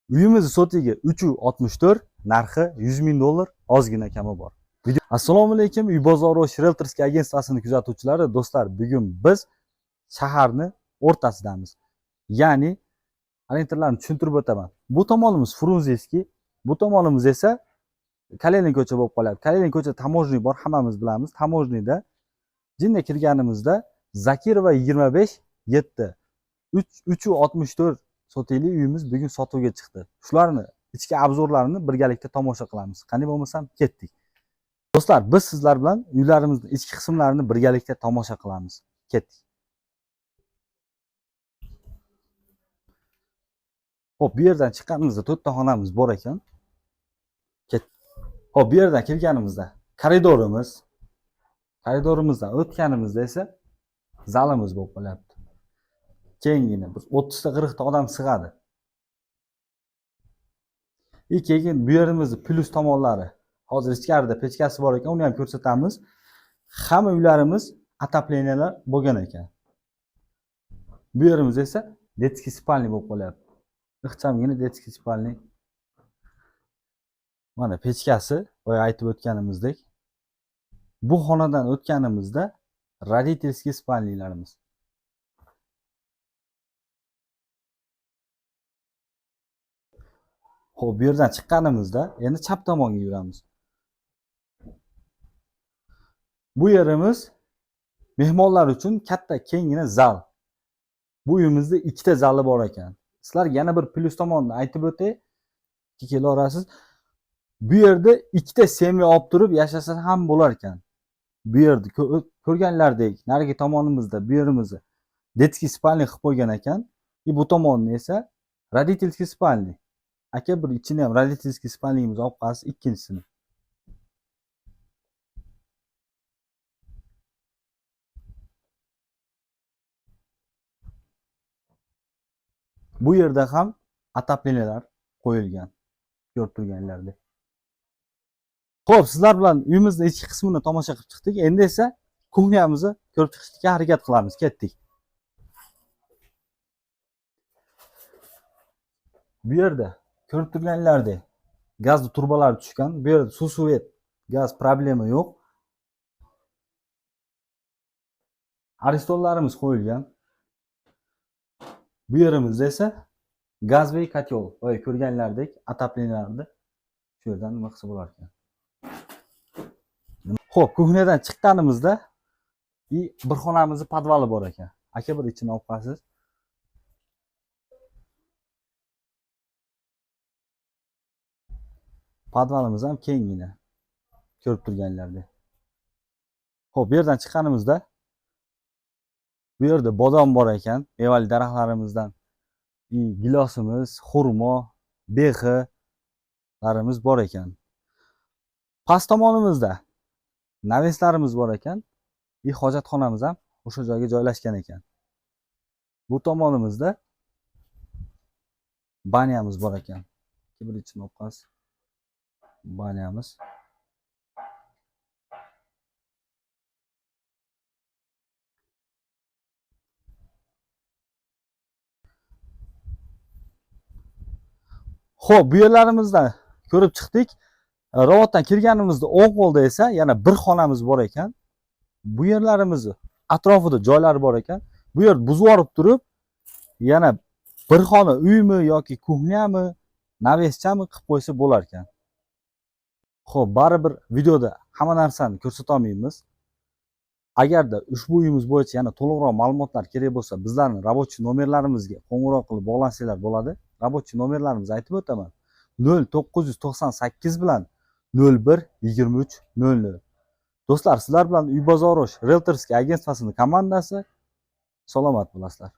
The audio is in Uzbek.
Uyimiz sotiga 364, narxi $100,000, ozgina kami bor. Assalomu alaykum, Uy bozori Realtorskiy agentsiyasini kuzatuvchilari, do'stlar, bugun biz shaharni o'rtasidamiz. Ya'ni orientirlarni tushuntirib o'taman. Bu tomonimiz Frunzevskiy, bu tomonimiz esa Kalenin ko'cha bo'lib qolyapti. Kalenin ko'cha tamojniy bor, hammamiz bilamiz. Tamojniyda jinda kirganimizda Zakirova 25/7 364 sotikli uyimiz bugun sotuvga chiqdi. Shularni ichki obzorlarini birgalikda tomosha qilamiz. Qani bo'lmasam ketdik. Do'stlar, biz sizlar bilan uylarimizning ichki qismlarini birgalikda tomosha qilamiz. Ketdik. Xo'p, bu yerdan chiqqanimizda 4 ta xonamiz bor ekan. Ketdik. Xo'p, bu yerdan kelganimizda koridorimizdan o'tganimizda esa zalimiz bo'lib qolyapti. Kengina bir 30 ta 40 ta odam sig'adi. Keyin bu yerimizning plyus tomonlari. Hozir ichkarida pechkasi bor ekan, uni ham ko'rsatamiz. Hamma uylarimiz отоплениyalar bo'lgan ekan. Bu yerimiz esa детский spalni bo'lib qolyapti. Ixchamgina детский spalni. Mana pechkasi, boya aytib o'tganimizdek. Bu xonadan o'tganimizda родительский spalnilarimiz. Xo'p, bu yerdan chiqqanimizda endi chap tomonga yuramiz. Bu yerimiz mehmonlar uchun katta kengina zal. Bu uyimizda ikkita zali bor ekan. Sizlar yana bir plyus tomonni aytib o'tay, kela olasiz. Bu yerda ikkita semya olib turib yashasa ham bo'lar ekan. Bu yerda ko'rganlardek, narigi tomonimizda bu yerimizni детский spalni qilib qo'ygan ekan. Bu tomonni esa родительский spalni. Aka bir ichini ham родительский spalnimiz olib qolasiz, ikkinchisini. Bu yerda ham отоплениyalar qo'yilgan. Ko'rib turganlardek. Xo'p, sizlar bilan uyimizning ichki qismini tomosha qilib chiqdik. Endi esa kuxnyamizni ko'rib chiqishga harakat qilamiz. Ketdik. Bu yerda ko'rib turganlardek gaz turbalari tushgan. Bu yerda suv gaz problemi yo'q. Aristollarimiz qo'yilgan. Bu yerimizda esa gazli kotel. Boya ko'rganlardek отоплениyalarni shu yerdan nima qilsa bo'lar ekan. Xo'p, kuxnyadan chiqqanimizda bir xonamizning podvali bor ekan. Aka bir ichini olib qolasiz. Podvalimiz ham kengina. Ko'rib turganlardek. Xo'p, bu yerdan chiqqanimizda bu yerda bodom bor ekan, mevali daraxtlarimizdan gilosimiz, xurmo, bexilarimiz bor ekan. Past tomonimizda naveslarimiz bor ekan. Hojatxonamiz ham o'sha joyga joylashgan ekan. Bu tomonimizda banyamiz bor ekan. Bir ichini olib qolasiz. Banyamiz. Xo'p, bu yerlarimizdan ko'rib chiqdik. Robotdan kirganimizda o'ng qo'lda esa yana bir xonamiz bor ekan. Bu yerlarimizni atrofida joylar bor ekan. Bu yer buzib olib turib, yana bir xona uymi yoki kuxnyami, naveschami qilib qo'ysa bo'lar ekan. Xo'p, baribir videoda hamma narsani ko'rsata olmaymiz. Agarda ushbu uyimiz bo'yicha yana to'liqroq ma'lumotlar kerak bo'lsa, bizlarning рабочий nomerlarimizga qo'ng'iroq qilib bog'lansanglar bo'ladi. Рабочий nomerlarimizni aytib o'taman. 0998 bilan 012300. Do'stlar, sizlar bilan Uy bozori Realtorskiy agentsiyasining komandasi. Salomat bo'lasizlar.